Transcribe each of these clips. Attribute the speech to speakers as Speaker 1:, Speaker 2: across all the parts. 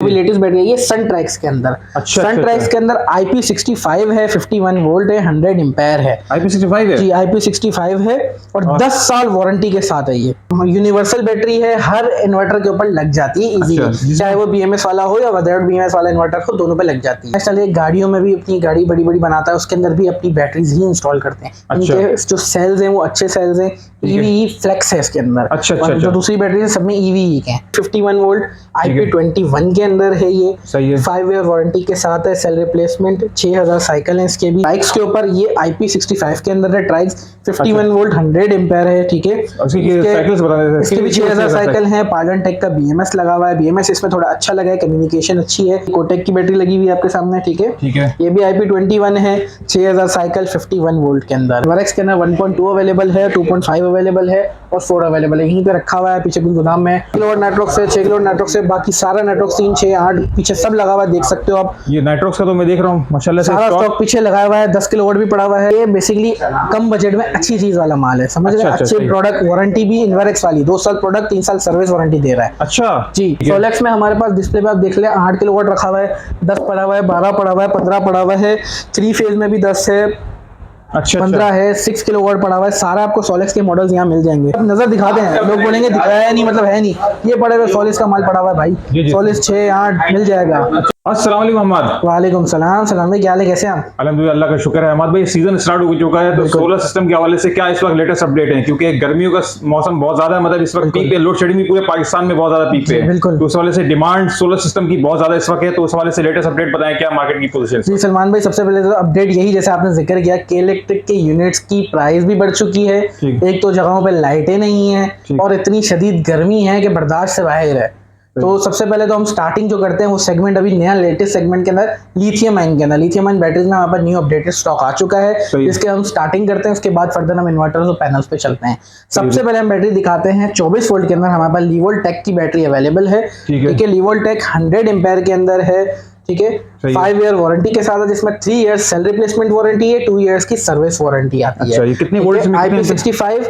Speaker 1: Latest battery है ये सन tracks के अंदर। सन ट्रैक्स के अंदर IP65 है, 51 वोल्ट है, 100 एम्पेयर है।
Speaker 2: IP65 है
Speaker 1: जी, IP65 है और 10 साल वारंटी के साथ है। ये यूनिवर्सल बैटरी है, हर इन्वर्टर के ऊपर लग जाती है इजीली, चाहे वो BMS वाला हो या विदाउट BMS वाला इन्वर्टर हो, दोनों पे लग जाती है। चलिए गाड़ियों में भी अपनी गाड़ी बड़ी बड़ी बनाता है, उसके अंदर भी अपनी बैटरीज ही इंस्टॉल करते हैं। इनके जो सेल्स हैं वो अच्छे सेल्स हैं, EVE फ्लेक्स है इसके अंदर। जो दूसरी बैटरी है सब में EVE के हैं। 51 वोल्ट IP21 के अंदर है ये, 5 ईयर वारंटी के साथ है, सेल रिप्लेसमेंट, 6000 साइकिल है इसके भी। ट्राइक्स के ऊपर ये IP65 के अंदर है, ट्राइक्स 51 वोल्ट 100 एम्पेयर है, ठीक है। इसके भी 6000 साइकिल है। पार्लन टेक का BMS लगा हुआ है, BMS इसमें थोड़ा अच्छा लगा है, कम्युनिकेशन अच्छी है। कोटेक की बैटरी लगी हुई है आपके सामने, ठीक है। ये भी IP21 है, 6000 साइकिल 51 वोल्ट के अंदर। वर्क्स के अंदर 1.2 अवेलेबल है, 2.5 अवेलेबल है और 4 अवेलेबल है। यहीं पे रखा हुआ है पीछे कुछ गोदाम में। किलोवाट नेटवर्क है, 6 किलोवाट नेटवर्क है, बाकी सारा नेटवर्क 3, 6, 8 पीछे सब लगा हुआ है, देख सकते हो आप।
Speaker 2: ये नेटवर्क्स का तो मैं देख रहा हूँ माशाल्लाह से
Speaker 1: सारा स्टॉक पीछे लगाया हुआ है, 10 किलोवाट भी पड़ा हुआ है। ये बेसिकली कम बजट में अच्छी चीज वाला माल है, समझ रहे हैं। अच्छे प्रोडक्ट, वारंटी भी इन्वर्क्स वाली 2 साल प्रोडक्ट, 3 साल सर्विस वारंटी दे रहा है।
Speaker 2: अच्छा
Speaker 1: जी। सोलेक्स में हमारे पास डिस्प्ले पे आप देख ले 8 किलोवाट रखा हुआ है, 10 पड़ा हुआ है, 12 पड़ा हुआ है, 15 पड़ा हुआ है, 3 फेज में भी 10 है, 15 है, 6 किलोवाट पड़ा हुआ है। सारा आपको सोलेक्स के मॉडल्स यहाँ मिल जाएंगे। अब नजर दिखाते हैं, लोग बोलेंगे दिखाया नहीं, मतलब है नहीं। ये पड़े हुए सोलेक्स का माल पड़ा हुआ है भाई, सोलेक्स 6, 8 मिल जाएगा।
Speaker 2: अस्सलाम वालेकुम अहमद।
Speaker 1: वालेकुम सलाम। सलाम भाई, क्या हाल है, कैसे हैं आप?
Speaker 2: अल्हम्दुलिल्लाह, अल्लाह का शुक्र है। अहमद भाई, सीजन स्टार्ट हो चुका है, तो सोलर सिस्टम के हवाले से क्या इस वक्त लेटेस्ट अपडेट है? क्योंकि गर्मियों का मौसम बहुत ज्यादा है, मतलब इस वक्त पीक पे, लोड शेडिंग भी पूरे पाकिस्तान में बहुत ज्यादा पीक पे है, तो उस हवाले से डिमांड सोलर सिस्टम की बहुत ज्यादा इस वक्त है, तो उस हवाले से लेटेस्ट अपडेट बताएं क्या मार्केट की पोजीशन।
Speaker 1: जी सलमान भाई, सबसे पहले तो अपडेट यही, जैसे आपने जिक्र किया, के इलेक्ट्रिक के यूनिट्स की प्राइस भी बढ़ चुकी है। एक तो जगहों पे लाइटें नहीं है और इतनी शदीद गर्मी है कि बर्दाश्त से बाहर है। तो सबसे पहले तो हम स्टार्टिंग जो करते हैं वो सेगमेंट, अभी नया लेटेस्ट सेगमेंट के अंदर लिथियम आयन के अंदर, लिथियम आयन बैटरीज में हमारे पास न्यू अपडेटेड स्टॉक आ चुका है, इसके हम स्टार्टिंग करते हैं। उसके बाद फर्दर हम इन्वर्टर्स और पैनल्स पे चलते हैं। सबसे पहले हम बैटरी दिखाते हैं 24 वोल्ट के अंदर हमारे पास लिवोल्टेक की बैटरी अवेलेबल है, ठीक है। लिवोल्टेक 100 एम्पेयर के अंदर है, ठीक है। 5 ईयर वारंटी के साथ है, जिसमें 3 इयर्स सेल रिप्लेसमेंट वारंटी है, 2 इयर्स की सर्विस वारंटी आती है।
Speaker 2: ये कितने वोल्ट में?
Speaker 1: IP65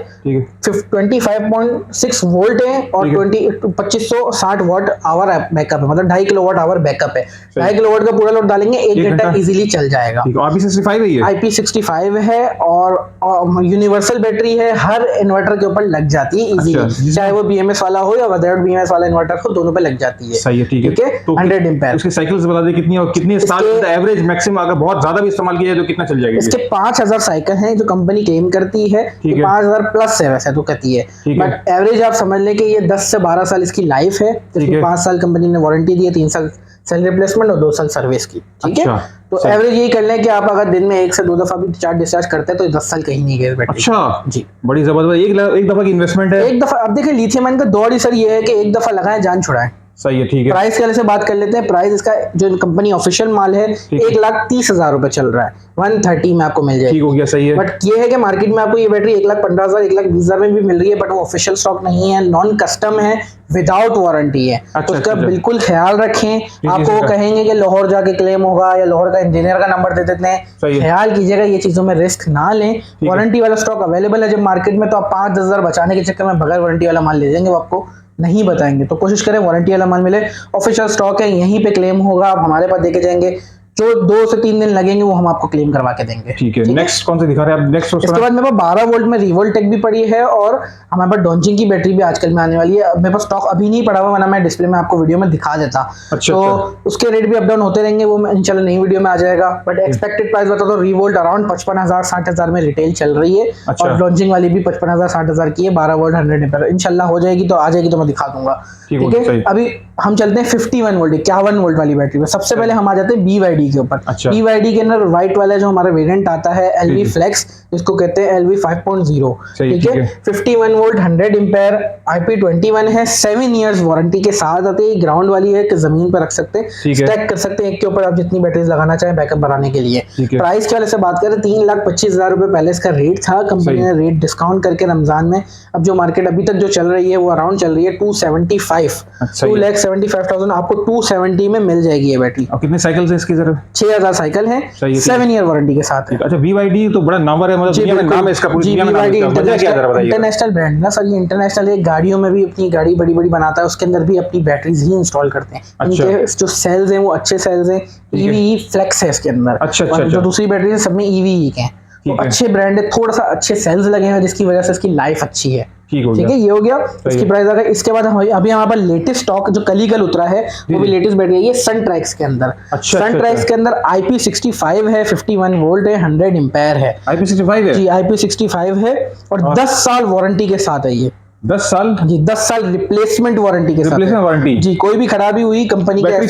Speaker 1: 25.6 वोल्ट है और 2560 वाट आवर बैकअप है, मतलब 2.5 किलोवाट आवर बैकअप है। 2.5 किलोवाट का पूरा लोड डालेंगे 1 घंटा इजीली चल जाएगा।
Speaker 2: IP65 है, ये
Speaker 1: IP65 है और यूनिवर्सल बैटरी है, हर इन्वर्टर के ऊपर लग जाती है इजीली, चाहे वो BMS वाला हो या विदाउट BMS वाला इन्वर्टर हो, दोनों पे लग जाती है।
Speaker 2: सही है, ठीक है।
Speaker 1: 100 एम्पेयर।
Speaker 2: उसकी साइकिल्स बता दे कितनी और कितने साल एवरेज मैक्सिमम, अगर बहुत ज्यादा भी इस्तेमाल किया जाए तो कितना चल जाएगा?
Speaker 1: इसके 5000 साइकिल हैं जो कंपनी क्लेम करती है, 5000 प्लस है वैसे तो कहती है, बट एवरेज आप समझ लें कि ये 10 से 12 साल इसकी लाइफ है। 5 साल कंपनी ने वारंटी दी है, 3 साल सेल रिप्लेसमेंट और 2 साल सर्विस की, ठीक है। तो एवरेज यही कर लें कि आप अगर दिन में 1 से 2 दफा भी चार्ज डिस्चार्ज करते हैं तो 10 साल कहीं नहीं गए बैटरी।
Speaker 2: अच्छा
Speaker 1: जी,
Speaker 2: बड़ी जबरदस्त। एक दफा की इन्वेस्टमेंट है,
Speaker 1: एक दफा। अब देखिए लिथियम आयन का दौर ही सर ये है कि एक दफा लगाएं जान छुड़ाएं।
Speaker 2: सही है, ठीक है।
Speaker 1: प्राइस के से बात कर लेते हैं। प्राइस इसका जो कंपनी ऑफिशियल माल है 1,30,000 रुपए चल रहा है, 130 में आपको मिल जाएगी, ठीक
Speaker 2: हो गया, सही है।
Speaker 1: बट ये है कि मार्केट में आपको ये बैटरी 1,15,000 1,20,000 में भी मिल रही है, बट वो ऑफिशियल स्टॉक नहीं है, नॉन कस्टम है, विदाउट वारंटी है। तो उसका बिल्कुल ख्याल रखें। आपको वो कहेंगे कि लाहौर जाके क्लेम होगा या लाहौर का इंजीनियर का नंबर दे देते हैं, ख्याल कीजिएगा, ये चीजों में रिस्क ना लें। वारंटी वाला स्टॉक अवेलेबल है जब मार्केट में, तो आप 5-10,000 बचाने के चक्कर में बगैर वारंटी वाला माल ले जाएंगे, वो आपको नहीं बताएंगे। तो कोशिश करें वारंटी वाला माल मिले, ऑफिशियल स्टॉक है, यहीं पे क्लेम होगा, आप हमारे पास देके जाएंगे। जो 2 से 3 दिन लगेंगे वो हम आपको क्लेम करवा के देंगे,
Speaker 2: ठीक है। नेक्स्ट कौन सा दिखा रहे हैं आप? नेक्स्ट
Speaker 1: इसके बाद मेरे पास 12 वोल्ट में रिवोल्टेक भी पड़ी है और हमारे पास डॉन्जिंग की बैटरी भी आजकल में आने वाली है। मेरे पास स्टॉक अभी नहीं पड़ा हुआ, वरना मैं डिस्प्ले में आपको वीडियो में दिखा देता। तो उसके रेट भी अप डाउन होते रहेंगे, वो इंशाल्लाह नई वीडियो में आ जाएगा। बट एक्सपेक्टेड प्राइस बता दो, रिवोल्ट अराउंड 55,000 60,000 में रिटेल चल रही है और डॉन्जिंग वाली भी 55,000 60,000 की है, 12 वोल्ट 100 एम्पीयर। इंशाल्लाह हो जाएगी, तो आ जाएगी तो मैं दिखा दूंगा, ठीक है। अभी हम चलते हैं 51 वोल्ट 51 वोल्ट वाली बैटरी में। सबसे पहले हम आ जाते हैं BYD के ऊपर। BYD के अंदर व्हाइट वाला जो हमारा वेरिएंट आता है LV फ्लेक्स, जिसको कहते हैं LV 5.0, ठीक है। 51 वोल्ट 100 एम्पेयर, IP21 है, 7 इयर्स वारंटी के साथ आती है। ग्राउंड वाली है कि जमीन पर रख सकते हैं, स्टैक कर सकते हैं, एक के ऊपर आप जितनी बैटरीज लगाना चाहें बैकअप बनाने के लिए। प्राइस के वाले से बात करें 3,25,000 रुपए पहले इसका रेट था, कंपनी ने रेट डिस्काउंट करके रमजान में, अब जो मार्केट अभी तक जो चल रही है वो अराउंड चल रही है 275, 2,75,000 आपको 270 में मिल जाएगी ये बैटरी।
Speaker 2: और कितने साइकिल्स हैं इसकी? जरा
Speaker 1: 6000 साइकिल है, 7 ईयर वारंटी के साथ है।
Speaker 2: अच्छा, BYD तो बड़ा नाम है, मतलब दुनिया में नाम है इसका, पूरी दुनिया में नाम है इसका। क्या जरा बताइए।
Speaker 1: इंटरनेशनल ब्रांड ना सर, ये इंटरनेशनल है, गाड़ियों में भी अपनी गाड़ी बड़ी बड़ी बनाता है, उसके अंदर भी अपनी बैटरीज ही इंस्टॉल करते हैं। इनके जो सेल्स हैं वो अच्छे सेल्स हैं, EVE फ्लेक्स है इसके अंदर।
Speaker 2: अच्छा,
Speaker 1: जो दूसरी बैटरी है सब में EVE के हैं, तो अच्छे ब्रांड है, थोड़ा सा अच्छे सेल्स लगे हैं जिसकी वजह से इसकी लाइफ अच्छी है। ठीक है, ये हो गया इसकी प्राइस। अगर इसके बाद अभी हमारे पास लेटेस्ट स्टॉक जो कल ही कल उतरा है वो भी लेटेस्ट बैटरी है, ये सनट्रैक्स के अंदर। सनट्रैक्स के अंदर IP65 है, 51 वोल्ट है, 100 एम्पेयर है।
Speaker 2: IP65 है
Speaker 1: जी, IP65 है और 10 साल वारंटी के साथ है ये।
Speaker 2: 10 साल
Speaker 1: जी, 10 साल रिप्लेसमेंट वारंटी के साथ।
Speaker 2: रिप्लेसमेंट वारंटी
Speaker 1: जी, कोई भी खराबी हुई कंपनी के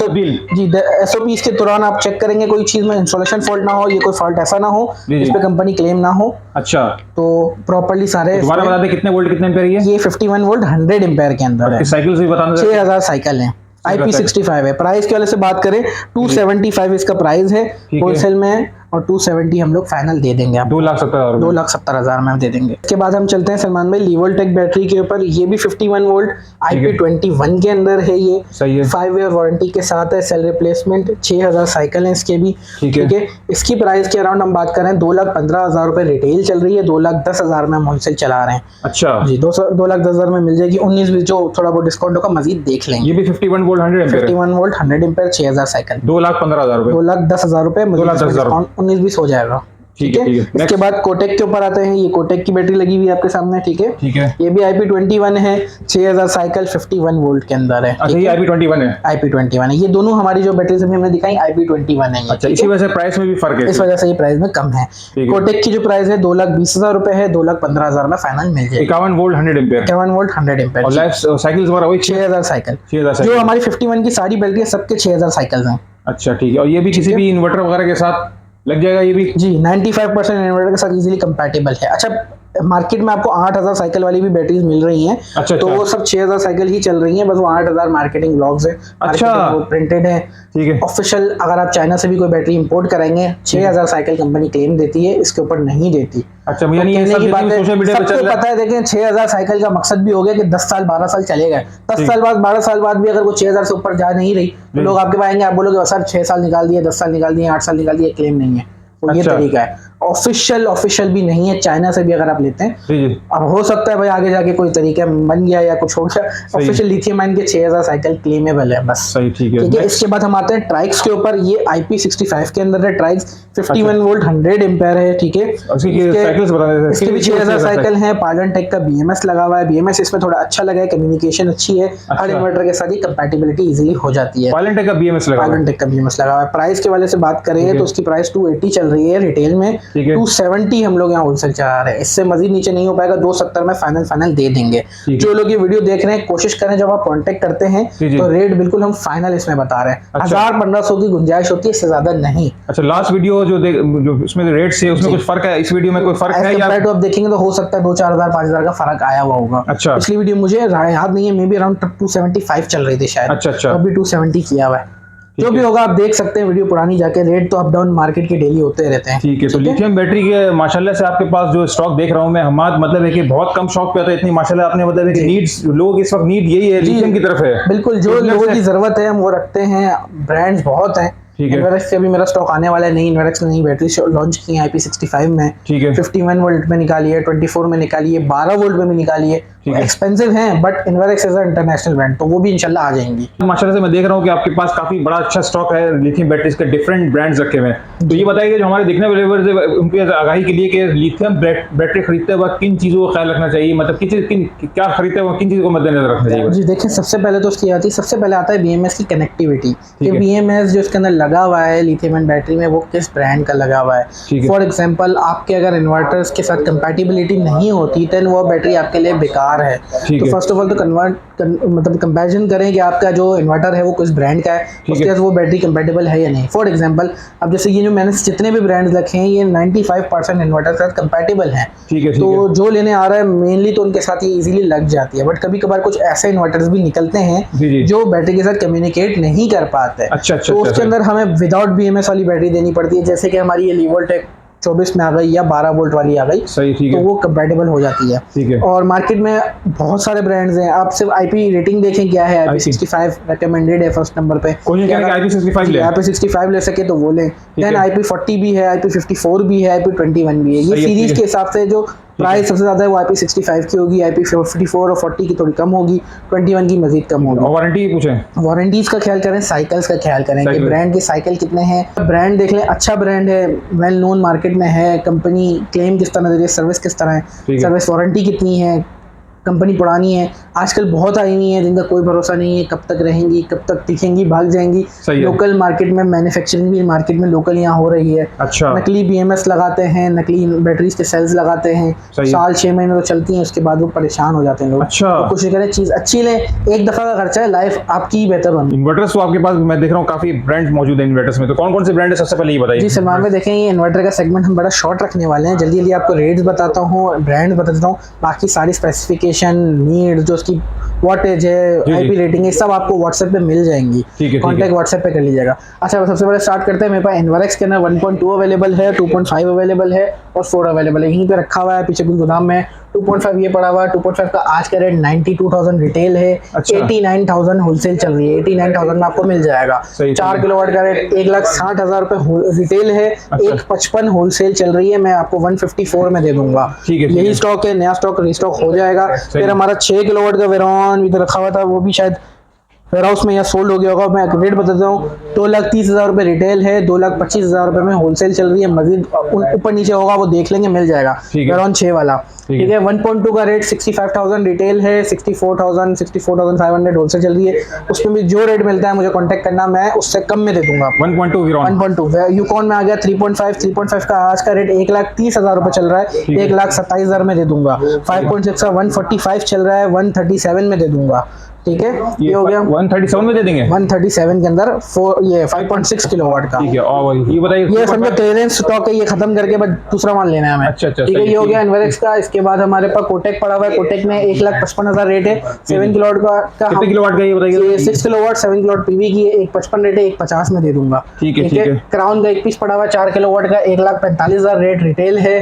Speaker 1: SOP इसके दौरान आप चेक करेंगे, कोई चीज में इंस्टॉलेशन फॉल्ट ना हो, ये कोई फॉल्ट ऐसा ना हो इस पे कंपनी क्लेम ना हो।
Speaker 2: अच्छा,
Speaker 1: तो प्रॉपर्ली सारे
Speaker 2: दोबारा बता दे कितने वोल्ट कितने एम्पेयर
Speaker 1: ये 51 वोल्ट 100 एम्पेयर के अंदर है।
Speaker 2: साइकिल से बताना,
Speaker 1: 6000 साइकिल है। IP65 है। प्राइस के वाले से बात करें 275 इसका प्राइस है होलसेल में, और 270 हम लोग फाइनल दे देंगे आपको, 2,70,000 में हम दे देंगे। इसके बाद हम चलते हैं सलमान भाई लीवोल्टेक बैटरी के ऊपर। ये भी 51 वोल्ट IP21 के अंदर है, ये 5 ईयर वारंटी के साथ है, सेल रिप्लेसमेंट, 6000 साइकिल है इसके भी। ठीक है, इसकी प्राइस के अराउंड हम बात करें 2,15,000 रुपए रिटेल चल रही है, 2,10,000 में हम होलसेल चला रहे हैं।
Speaker 2: अच्छा
Speaker 1: जी, 2,10,000 में मिल जाएगी। 19 भी जो थोड़ा बहुत डिस्काउंट होगा मजीद देख लेंगे।
Speaker 2: ये भी 51 volt 100 ampere,
Speaker 1: 51 volt 100 ampere 6000 cycle,
Speaker 2: 2,15,000 रुपए,
Speaker 1: 2,10,000 रुपए, 19-20 हो जाएगा। ठीक है, इसके बाद कोटेक के ऊपर आते हैं। ये कोटेक की बैटरी लगी हुई है आपके सामने। ठीक है, ये भी IP21 है, 6000 साइकिल, 51 वोल्ट के अंदर है।
Speaker 2: अच्छा, ये IP21 है,
Speaker 1: IP21 है। ये दोनों हमारी जो बैटरी अभी हमने दिखाई IP21 है।
Speaker 2: अच्छा, इसी वजह से प्राइस में भी फर्क है,
Speaker 1: इस वजह से ये प्राइस में कम है। कोटेक की जो प्राइस है 2,20,000 रुपए है, 2,15,000 में फाइनल मिल जाएगी।
Speaker 2: 51 वोल्ट 100 एम्पेयर,
Speaker 1: 51 वोल्ट 100 एम्पेयर
Speaker 2: और लाइफ साइकिल हमारा वही
Speaker 1: 6000 साइकिल। जो हमारी 51 की सारी बैटरी है सबके 6000 साइकिल हैं।
Speaker 2: अच्छा, ठीक है, और ये भी किसी भी इन्वर्टर वगैरह के साथ लग जाएगा ये भी?
Speaker 1: जी, 95% इन्वर्टर के साथ इजीली कंपैटिबल है। अच्छा, मार्केट में आपको 8000 साइकिल वाली भी बैटरीज मिल रही हैं।
Speaker 2: अच्छा,
Speaker 1: तो वो सब 6000 साइकिल ही चल रही हैं, बस वो 8000 मार्केटिंग ब्लॉग्स है।
Speaker 2: अच्छा,
Speaker 1: वो प्रिंटेड है।
Speaker 2: ठीक है।
Speaker 1: ऑफिशियल अगर आप चाइना से भी कोई बैटरी इंपोर्ट करेंगे 6000 साइकिल कंपनी क्लेम देती है, इसके ऊपर नहीं देती।
Speaker 2: अच्छा, मुझे नहीं है,
Speaker 1: की बात है, सबको पता है। देखें 6000 साइकिल का मकसद भी हो गया कि 10 साल 12 साल चलेगा। 10 साल बाद 12 साल बाद भी अगर वो 6000 से ऊपर जा नहीं रही तो लोग आपके पास आएंगे, आप बोलोगे सर 6 साल निकाल दिए, 10 साल निकाल दिए, 8 साल निकाल दिए, क्लेम नहीं है। तो ये तरीका है। ऑफिशियल भी नहीं है, चाइना से भी अगर आप लेते हैं। अब हो सकता है भाई आगे जाके कोई तरीका बन गया या कुछ हो गया। ऑफिशियल लिथियम आयन के 6000 साइकिल क्लेमेबल है बस।
Speaker 2: सही, ठीक है।
Speaker 1: इसके बाद हम आते हैं ट्राइक्स के ऊपर। ये IP65 के अंदर है ट्राइक्स, 51 वोल्ट 100 एम्पेयर है। ठीक है, इसके भी 6000 साइकिल है। पायलनटेक का BMS लगा हुआ है। BMS इसमें थोड़ा अच्छा लगा है, कम्युनिकेशन अच्छी है, हर इन्वर्टर के साथ ही कंपैटिबिलिटी इजीली हो जाती है।
Speaker 2: पायलनटेक का BMS लगा हुआ है।
Speaker 1: प्राइस के वाले से बात करें तो उसकी प्राइस 280 चल रही है रिटेल में, 270 हम लोग यहाँ होलसेल चला रहे हैं। इससे मजीद नीचे नहीं हो पाएगा, 270 में फाइनल दे देंगे। जो लोग ये वीडियो देख रहे हैं कोशिश करें जब आप कांटेक्ट करते हैं तो रेट बिल्कुल हम फाइनल इसमें बता रहे हैं। 1000-1500 की गुंजाइश होती है, इससे ज्यादा नहीं।
Speaker 2: अच्छा, लास्ट वीडियो जो उसमें रेट से उसमें कुछ फर्क है, इस वीडियो में कोई फर्क है या
Speaker 1: आप देखेंगे तो हो सकता है 2-4,000 5,000 का फर्क आया हुआ होगा।
Speaker 2: अच्छा,
Speaker 1: पिछली वीडियो मुझे याद नहीं है, मे बी अराउंड 275 चल रही थी शायद।
Speaker 2: अच्छा,
Speaker 1: अभी 270 किया हुआ है। जो भी होगा आप देख सकते हैं वीडियो पुरानी जाके, रेट तो अप डाउन मार्केट के डेली होते रहते हैं।
Speaker 2: ठीक है, तो लिथियम बैटरी के माशाल्लाह से आपके पास जो स्टॉक देख रहा हूं मैं, हमारा मतलब है कि बहुत कम शॉप पे आता है, इतनी माशाल्लाह आपने मतलब है कि नीड्स लोग इस वक्त नीड यही है, लिथियम की तरफ है।
Speaker 1: बिल्कुल, जो लोगों की जरूरत है हम वो रखते हैं। ब्रांड्स बहुत हैं। इन्वेरेक्स के भी मेरा स्टॉक आने वाला है। नई इन्वेरेक्स ने नई बैटरी लॉन्च की है IP65 में।
Speaker 2: ठीक है,
Speaker 1: 51 वोल्ट में निकाली है, 24 में निकाली है, 12 वोल्ट में भी निकाली है। एक्सपेंसिव है but Inverex is international brand, तो वो भी इंशाल्लाह आ जाएंगी।
Speaker 2: माशाल्लाह से मैं देख रहा हूँ कि आपके पास काफी बड़ा अच्छा स्टॉक है लिथियम बैटरीज के, डिफरेंट ब्रांड्स रखे हुए हैं। तो ये बताइए जो हमारे देखने वाले व्यूअर्स हैं उनकी आगाही के लिए कि लिथियम बैटरी खरीदते वक्त किन चीजों का ख्याल रखना चाहिए, मतलब क्या खरीदते वक्त किन चीजों को मद्देनजर रखना चाहिए?
Speaker 1: जी देखिए, सबसे पहले तो उसकी आती है, सबसे पहले आता है BMS की कनेक्टिविटी। BMS जो इसके अंदर लगा हुआ है लिथियम बैटरी में वो किस ब्रांड का लगा हुआ है। फॉर एग्जांपल आपके अगर इन्वर्टर्स के साथ कंपैटिबिलिटी नहीं होती देन वो बैटरी आपके लिए बेकार है। तो फर्स्ट ऑफ ऑल तो मतलब कंपैरिजन करें कि आपका जो इन्वर्टर है वो किस ब्रांड का है, उसके साथ वो बैटरी कंपैटिबल है या नहीं। फॉर एग्जांपल अब जैसे ये जो मैंने जितने भी ब्रांड्स रखे हैं ये 95% इन्वर्टर के साथ कंपैटिबल हैं। तो जो लेने आ रहा है मेनली तो उनके साथ ये इजीली लग जाती है। बट कभी कभार कुछ ऐसे इन्वर्टर्स भी निकलते हैं जो बैटरी के साथ कम्युनिकेट नहीं कर पाते। तो उसके अंदर हमें विदाउट BMS वाली बैटरी देनी पड़ती है। जैसे कि हमारी ये लीवोल्टेक 24 में आ गई या 12 वोल्ट वाली आ गई,
Speaker 2: सही, ठीक
Speaker 1: तो
Speaker 2: है,
Speaker 1: वो कंपैटिबल हो जाती है।
Speaker 2: ठीक है।
Speaker 1: और मार्केट में बहुत सारे ब्रांड्स हैं, आप सिर्फ आईपी रेटिंग देखें क्या है, IP65 रेकमेंडेड है फर्स्ट नंबर पे।
Speaker 2: कोशिश करें कि IP65 ले,
Speaker 1: IP65 ले सके तो वो लें। देन IP40 भी है, IP54 भी है, IP21 भी है। ये सीरीज के हिसाब से जो प्राइस सबसे ज्यादा है वो IP65 की होगी, IP54 और 40 की थोड़ी कम होगी, 21 की मजीद कम होगी।
Speaker 2: वारंटी पूछें,
Speaker 1: वारंटीज का ख्याल करें, साइकिल्स का ख्याल करें कि ब्रांड के साइकिल कितने हैं। ब्रांड देख लें, अच्छा ब्रांड है, वेल नोन मार्केट में है, कंपनी क्लेम किस तरह दे रही है, सर्विस किस तरह है, सर्विस वारंटी कितनी है, कंपनी पुरानी है। आजकल बहुत आई हुई है जिनका कोई भरोसा नहीं है, कब तक रहेंगी, कब तक टिकेंगी, भाग जाएंगी। लोकल मार्केट में मैन्युफैक्चरिंग भी मार्केट में लोकल यहाँ हो रही है।
Speaker 2: अच्छा,
Speaker 1: नकली BMS लगाते हैं, नकली बैटरीज के सेल्स लगाते हैं, साल 6 महीने तो चलती हैं, उसके बाद वो परेशान हो जाते हैं लोग।
Speaker 2: अच्छा,
Speaker 1: तो कोशिश करें चीज़ अच्छी लें, एक दफ़ा का खर्चा है, लाइफ आपकी बेहतर बने।
Speaker 2: इन्वर्टर्स तो आपके पास मैं देख रहा हूँ काफी ब्रांड मौजूद है इन्वर्टर्स में, तो कौन कौन से ब्रांड है सबसे पहले ये बताइए।
Speaker 1: जी सलमान में देखें, ये इन्वर्टर का सेगमेंट हम बड़ा शॉर्ट रखने वाले हैं, जल्दी जल्दी आपको रेट्स बताता हूँ, ब्रांड बता देता हूँ, बाकी सारी स्पेसिफिकेशन, नीड, जो उसकी वॉटेज है, IP रेटिंग है, सब आपको व्हाट्सएप पे मिल जाएंगी। कॉन्टैक्ट व्हाट्सएप पे कर लीजिएगा। अच्छा, सबसे पहले स्टार्ट करते हैं। मेरे पास एनवरेक्स के अंदर 1.2 अवेलेबल है, 2.5 अवेलेबल है और 4 अवेलेबल है, यहीं पे रखा हुआ है पीछे कुछ गोदाम में। 2.5 ये पड़ा हुआ है, 2.5 का आज का रेट 92,000 रिटेल है, 89,000 होलसेल चल रही है, 89,000 में आपको मिल जाएगा। 4 किलोवाट का रेट 1,60,000 रुपए रिटेल है, 155 होलसेल चल रही है, मैं आपको 154 में दे दूंगा। यही स्टॉक है, नया स्टॉक रिस्टॉक हो जाएगा। फिर हमारा 6 किलोवाट का वेरॉन इधर रखा हुआ था, वो भी शायद वेयर हाउस में या सोल्ड हो गया होगा। मैं रेट बताता हूँ, 2,30,000 रुपये रिटेल है, 2,25,000 रुपये में होलसेल चल रही है, मजीद ऊपर नीचे होगा वो देख लेंगे, मिल जाएगा। वेरॉन 6 वाला, ठीक है। 1.2 का रेट 65,000 रिटेल है, 64,500 होलसेल चल रही है। उसमें भी जो रेट मिलता है मुझे कांटेक्ट करना, मैं उससे कम में दे दूंगा। 1.2 यूकॉन में आ गया 3.5 का आज का रेट 1,30,000 रुपये चल रहा है, 1,27,000 में दे दूंगा। 5.6 का 145 चल रहा है, 137 में दे दूंगा, ठीक है। ये हो गया
Speaker 2: 137 में दे देंगे,
Speaker 1: 137 के अंदर 5.6 किलोवाट का,
Speaker 2: ठीक है। और ये बताइए,
Speaker 1: ये समझो क्लियरेंस स्टॉक है, ये खत्म करके बस दूसरा माल लेना है हमें।
Speaker 2: अच्छा,
Speaker 1: ठीक है। ये हो गया इन्वेरेक्स का। इसके बाद हमारे पास कोटेक पड़ा हुआ है, कोटेक में 1,55,000 रेट है, 7 किलोवाट का।
Speaker 2: कितने किलोवाट का ये बताइए?
Speaker 1: 6 किलोवाट 7 किलोवाट PV की है, 1,55 रेट है, 1,50 में दे दूंगा,
Speaker 2: ठीक है, ठीक है।
Speaker 1: क्राउन का एक पीस पड़ा हुआ है 4 किलोवाट का, 1,45,000 रेट रिटेल है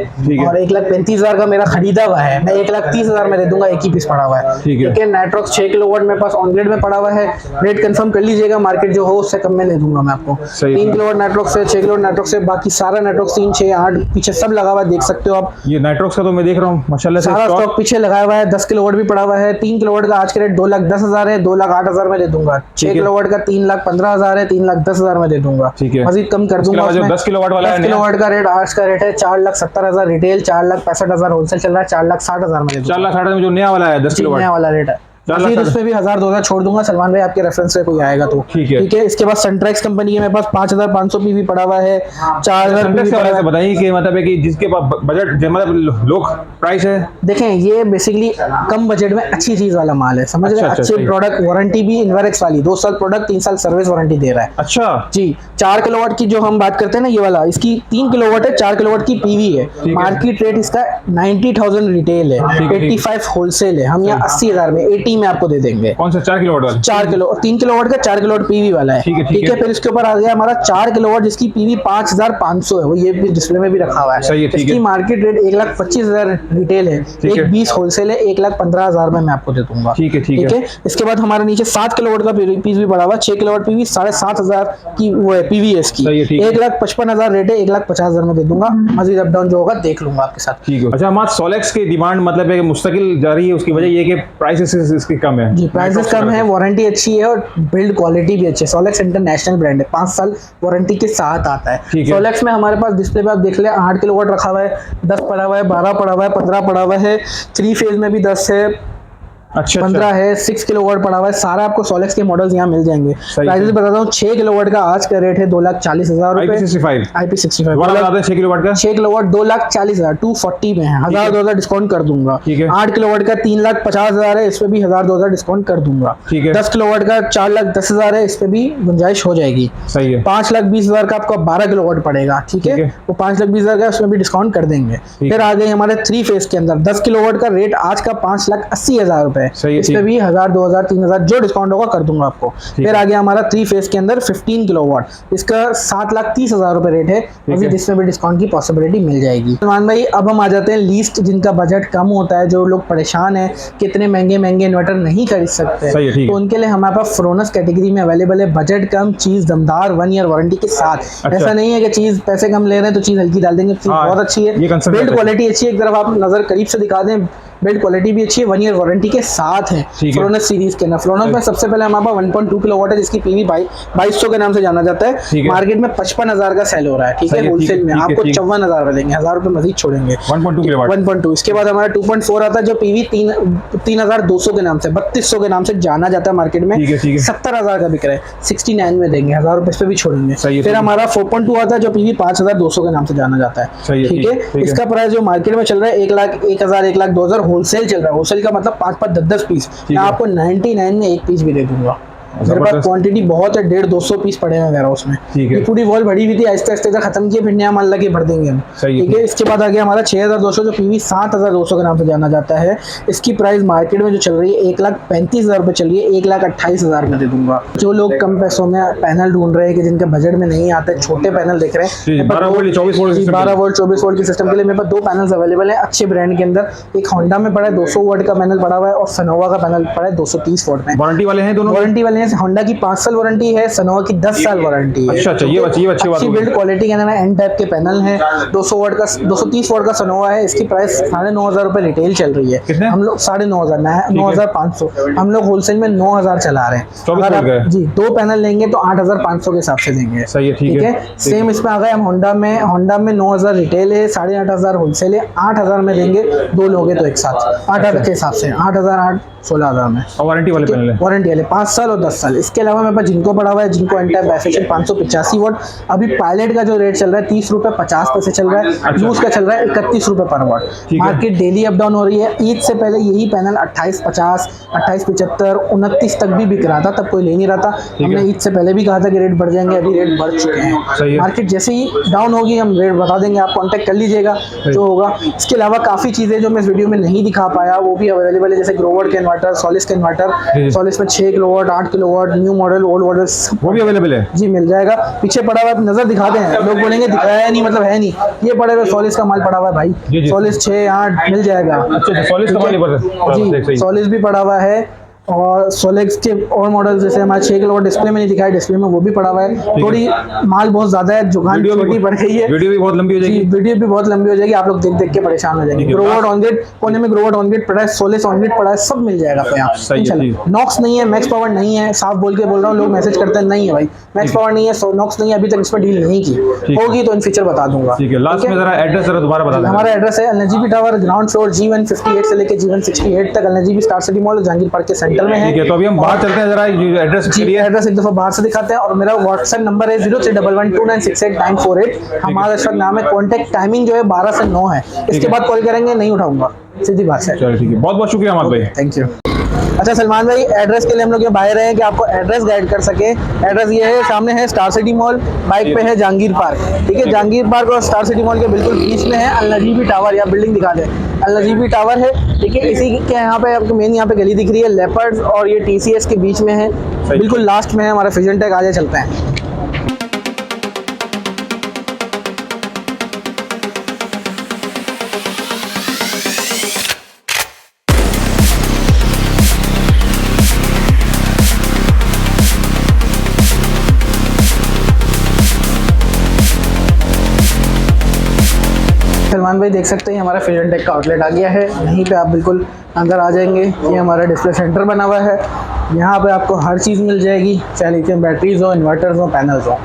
Speaker 1: और 1,35,000 का मेरा खरीदा हुआ है, मैं 1,30,000 में दे दूंगा, एक ही पीस पड़ा हुआ है, ठीक है। नाइट्रॉक्स 6 किलोवाट मेरे पास ऑन ग्रेड में पड़ा हुआ है, रेट कंफर्म कर लीजिएगा, मार्केट जो हो उससे कम में ले दूंगा मैं आपको। 3 किलोवाट नाइट्रॉक्स से, 6 किलोवाट नाइट्रॉक्स से, बाकी सारा नाइट्रॉक्स 3, 6, 8 पीछे सब लगा हुआ है, देख सकते हो आप।
Speaker 2: ये नाइट्रॉक्स का तो मैं देख रहा हूँ माशाल्लाह से
Speaker 1: सारा स्टॉक पीछे लगाया हुआ है। 10 किलोवाट भी पड़ा हुआ है। 3 किलोवाट का आज के रेट 2,10,000 है, 2,08,000 में दे दूंगा। 6 किलोवाट का 3,15,000 है, 3,10,000 में दे दूंगा, मजीद कम कर दूंगा।
Speaker 2: 10 किलोवाट वाला है,
Speaker 1: 10 किलोवाट का रेट आज का रेट है 4,70,000 रिटेल, 4,65,000 होलसेल चल रहा है, 4,60,000 में दे दूंगा।
Speaker 2: 4,60,000 में जो नया वाला है 10 किलोवाट
Speaker 1: नया वाला रेट है। उसमें भी 1,000-2,000 छोड़ दूंगा सलमान भाई, आपके रेफरेंस से कोई आएगा तो, ठीक है। इसके बाद सनट्रैक्स कंपनी के मेरे पास 5,500 PV पड़ा हुआ है, 4,000 PV पड़ा है।
Speaker 2: बताइए कि मतलब है कि जिसके पास बजट मतलब लो प्राइस है।
Speaker 1: देखें, ये बेसिकली कम बजट में अच्छी चीज वाला माल है, समझ रहे हैं। अच्छे प्रोडक्ट, वारंटी भी इन्वेरेक्स वाली 2 साल प्रोडक्ट, 3 साल सर्विस वारंटी दे रहा है।
Speaker 2: अच्छा
Speaker 1: जी। 4 किलोवाट की जो हम बात करते हैं ना, ये वाला, इसकी 3 किलोवाट है, 4 किलोवाट की PV है, मार्केट रेट इसका 90,000 रिटेल है, 85 होलसेल है, हम यहाँ 80,000 में 80 में आपको दे देंगे।
Speaker 2: कौन सा 4 किलोवाट वाला?
Speaker 1: 4 किलो 3 किलोवाट का 4 किलोवाट PV वाला है, ठीक है। फिर इसके ऊपर आ गया हमारा 4 किलोवाट जिसकी PV 5,500 है, वो ये भी डिस्प्ले में भी रखा हुआ है। इसकी मार्केट रेट 1,25,000 रिटेल है, 1,20 होलसेल है, 1,15,000 में मैं आपको दे दूंगा, ठीक है। इसके बाद हमारे नीचे 7 किलोवाट का पीस भी पड़ा हुआ है, 6 किलोवाट PV 7,500 की वो है PV है इसकी, 1,55,000 रेट है, 1,50,000 में दे दूंगा, मजीद अप डाउन जो होगा देख लूंगा आपके साथ, ठीक है।
Speaker 2: अच्छा, हमारे सोलेक्स की डिमांड मतलब है कि मुस्तकिल जारी है, उसकी वजह ये कि प्राइसेस इसकी कम है।
Speaker 1: जी, प्राइसेस कम है, वारंटी अच्छी है और बिल्ड क्वालिटी भी अच्छी है। सोलेक्स इंटरनेशनल ब्रांड है, 5 साल वारंटी के साथ आता है। सोलेक्स में हमारे पास डिस्प्ले पे आप देख ले 8 किलोवाट रखा हुआ है, 10 पड़ा हुआ है, 12 पड़ा हुआ है, 15 पड़ा हुआ है, 3 फेज में भी 10 है, अच्छा 15 है, 6 किलोवाट पड़ा हुआ है, सारा आपको सोलेक्स के मॉडल्स यहाँ मिल जाएंगे। प्राइसेस बताता हूँ, 6 किलोवाट का आज का रेट है 2,40,000 रुपए। IP65
Speaker 2: 6 किलोवाट का
Speaker 1: 6 किलोवाट 2,40,000 240 में है, 1,000-2,000 डिस्काउंट कर दूंगा। 8 किलोवाट का 3,50,000 है, इस पे भी 1,000-2,000 डिस्काउंट कर दूंगा। 10 किलोवाट का 4,10,000 है, इस पे भी गुंजाइश हो जाएगी। 5,20,000 का आपको 12 किलोवाट पड़ेगा, ठीक है, वो 5,20,000 का उसमें भी डिस्काउंट कर देंगे। फिर आ गए हमारे 3 फेज के अंदर 10 किलोवाट का रेट आज का 5,80,000 रुपए, है,
Speaker 2: सही है,
Speaker 1: इस पे भी 1000 2000 3000 जो डिस्काउंट होगा कर दूंगा आपको। फिर आ गया हमारा 3 फेज के अंदर 15 किलोवाट, इसका 7,30,000 रुपए रेट है, अभी जिसमें भी डिस्काउंट की पॉसिबिलिटी मिल जाएगी। सलमान भाई अब हम आ जाते हैं लीस्ट, जिनका बजट कम होता है, जो लोग परेशान है कितने महंगे महंगे इन्वर्टर नहीं खरीद सकते, तो उनके लिए हमारे पास फ्रोनस कैटेगरी में अवेलेबल है, बजट कम, चीज दमदार, 1 ईयर वारंटी के साथ। ऐसा नहीं है कि चीज पैसे कम ले रहे हैं तो चीज हल्की डाल देंगे, चीज बहुत अच्छी है, बिल्ड क्वालिटी अच्छी है, एक तरफ आप नजर करीब से दिखा दें, बिल्ड क्वालिटी भी अच्छी है, 1 ईयर वारंटी के साथ है फ्लोनस सीरीज के ना। फ्लोनस में सबसे पहले हमारे पास 1.2 किलोवाट है, जिसकी पीवी 2200 के नाम से जाना जाता है, मार्केट में 55,000 का सेल हो रहा है, ठीक है, होलसेल में आपको 54,000 में देंगे, 1000 रुपए मजीद छोड़ेंगे। 1.2 इसके बाद हमारा 2.4 आता है, जो पीवी 3200 के नाम से 3200 के नाम से जाना जाता है मार्केट में, 70,000 का बिक रहा है, 69 में देंगे, 1000 रुपए इस पे भी छोड़ेंगे। फिर हमारा 4.2 आता है, जो पीवी 5200 के नाम से जाना जाता है, ठीक है, इसका प्राइस जो मार्केट में चल रहा है 1 लाख 1,000 1 लाख 2,000 होलसेल चल रहा है। होलसेल का मतलब 5 10 पीस, मैं आपको 99 में एक पीस भी दे दूंगा, मेरे पास क्वांटिटी बहुत है, 150-200 पीस पड़े हैं वेयर हाउस में, ये पूरी वॉल भरी हुई थी, आहिस्ते आहिस्ते खत्म किए, फिर नया माल लगे भर देंगे हम, ठीक है। इसके बाद आ गया हमारा 6200, जो पीवी 7200 के नाम से जाना जाता है, इसकी प्राइस मार्केट में जो चल रही है 1,35,000 रुपए चल रही है, 1,28,000 में दे दूंगा। जो लोग कम पैसों में पैनल ढूंढ रहे हैं कि जिनके बजट में नहीं आते, छोटे पैनल देख रहे हैं, 12 वोल्ट 24 वोल्ट के सिस्टम के लिए मेरे पास 2 पैनल अवेलेबल है अच्छे ब्रांड के अंदर, एक होंडा में पड़ा है 200 वाट का पैनल पड़ा हुआ है, और सनोवा का पैनल पड़ा है 230 वाट में।
Speaker 2: वारंटी वाले हैं दोनों?
Speaker 1: वारंटी वाले हैं, होंडा की 5 साल वारंटी है, सनोवा की 10 साल वारंटी है।
Speaker 2: अच्छा, ये अच्छी बात है।
Speaker 1: बिल्ड क्वालिटी के अंदर एन टाइप के पैनल है, 200 वाट का 230 वाट का सनोवा है, इसकी प्राइस 9,500 रुपए रिटेल चल रही है, हम लोग 9,500 9,500, हम लोग होलसेल में 9,000 चला रहे हैं। अगर आप जी 2 पैनल लेंगे तो 8,500 के हिसाब से देंगे, ठीक है। सेम इसमें आ गए हम होंडा में 9,000 रिटेल है, 8,500 होलसेल है, 8,000 में देंगे, 2 लोगे तो एक साथ 8,000 के हिसाब से 8,000 16,000 में।
Speaker 2: और वारंटी वाले पैनल है? वारंटी वाले
Speaker 1: 5 साल और 10 साल। इसके अलावा मेरे पास जिनको पड़ा हुआ है, जिनको एंटायर बाइफेशियल 585 वाट, अभी पायलट का जो रेट चल रहा है 30 रुपए 50 पैसे चल रहा है, लूज का चल रहा है 31 रुपए पर वाट। मार्केट डेली अप डाउन हो रही है, ईद से पहले यही पैनल 2850 2875 29 तक भी बिक रहा था, तब कोई ले नहीं रहा था, हमने ईद से पहले भी कहा था कि रेट बढ़ जाएंगे, अभी रेट बढ़ चुके हैं। मार्केट जैसे ही डाउन होगी हम रेट बता देंगे, आप कॉन्टेक्ट कर लीजिएगा जो होगा। इसके अलावा काफी चीजें जो मैं इस वीडियो में नहीं दिखा पाया वो भी अवेलेबल है, जैसे ग्रोवर के इन्वर्टर, सोलिस के इन्वर्टर, सोलिस में 6 kilowatt 8 kilowatt, new model old model
Speaker 2: वो भी अवेलेबल है
Speaker 1: जी, मिल जाएगा। पीछे पड़ा हुआ नजर दिखाते हैं, लोग बोलेंगे दिखाया है नहीं, मतलब है नहीं, ये पड़े हुए सोलिस का माल पड़ा हुआ है भाई, सोलिस 6 8 मिल जाएगा।
Speaker 2: अच्छा, सोलिस का माल
Speaker 1: जी, सोलिस भी पड़ा हुआ है, और सोलेक्स के और मॉडल जैसे हमारे 6 किलोवाट डिस्प्ले में नहीं दिखाया, डिस्प्ले में वो भी पड़ा हुआ है। थोड़ी माल बहुत ज्यादा है, जुगान छोटी पड़ गई है,
Speaker 2: वीडियो भी बहुत लंबी हो जाएगी,
Speaker 1: वीडियो भी बहुत लंबी हो जाएगी, आप लोग देख देख के परेशान हो जाएंगे। ग्रोवर्ट ऑन ग्रिड कोने में ग्रोवर्ट ऑन ग्रिड पड़ा है, सोलिस ऑन ग्रिड पड़ा है, सब मिल जाएगा आपको यहाँ। नॉक्स नहीं है, मैक्स पावर नहीं है, साफ बोल के बोल रहा हूँ, लोग मैसेज करते हैं नहीं है भाई मैक्स पावर नहीं है, नॉक्स नहीं है, अभी तक इस पर डील नहीं की, होगी तो इन फ्यूचर बता दूंगा।
Speaker 2: लास्ट में जरा एड्रेस जरा दोबारा बता दें।
Speaker 1: हमारा एड्रेस है LGB tower, ground floor, G158 से लेकर G168 तक, LGB star city mall Jahangir park के सेंटर में है।
Speaker 2: तो अभी बाहर चलते हैं, जरा एड्रेस करिए।
Speaker 1: एड्रेस एक दफा बाहर से दिखाते हैं, और मेरा व्हाट्सएप नंबर है 03112968 हमारा इस वक्त नाम है। कॉन्टैक्ट टाइमिंग जो है 12 से 9 है, इसके बाद कॉल करेंगे नहीं उठाऊंगा, सीधी बात है।
Speaker 2: चलो ठीक है, बहुत बहुत शुक्रिया अहमद भाई,
Speaker 1: थैंक यू। अच्छा सलमान भाई, एड्रेस के लिए हम लोग ये बाहर हैं कि आपको एड्रेस गाइड कर सके। एड्रेस ये है, सामने है स्टार सिटी मॉल, बाइक पे है जहांगीर पार्क, ठीक है, जहांगीर पार्क और स्टार सिटी मॉल के बिल्कुल बीच में है अल-नजीबी टावर, या बिल्डिंग दिखा दे, अल-नजीबी टावर है, ठीक है। इसी के यहाँ पे आपको मेन यहाँ पे गली दिख रही है लेपर्ड्स, और ये TCS के बीच में है, बिल्कुल लास्ट में है हमारा फ्यूजन टेक। आगे चलते हैं। सलमान भाई देख सकते हैं हमारा फ्यूजन टेक का आउटलेट आ गया है, यहीं पे आप बिल्कुल अंदर आ जाएंगे, ये हमारा डिस्प्ले सेंटर बना हुआ है, यहाँ पे आपको हर चीज़ मिल जाएगी, चाहे लिथियम बैटरीज हो, इन्वर्टर्स हो, पैनल्स हो।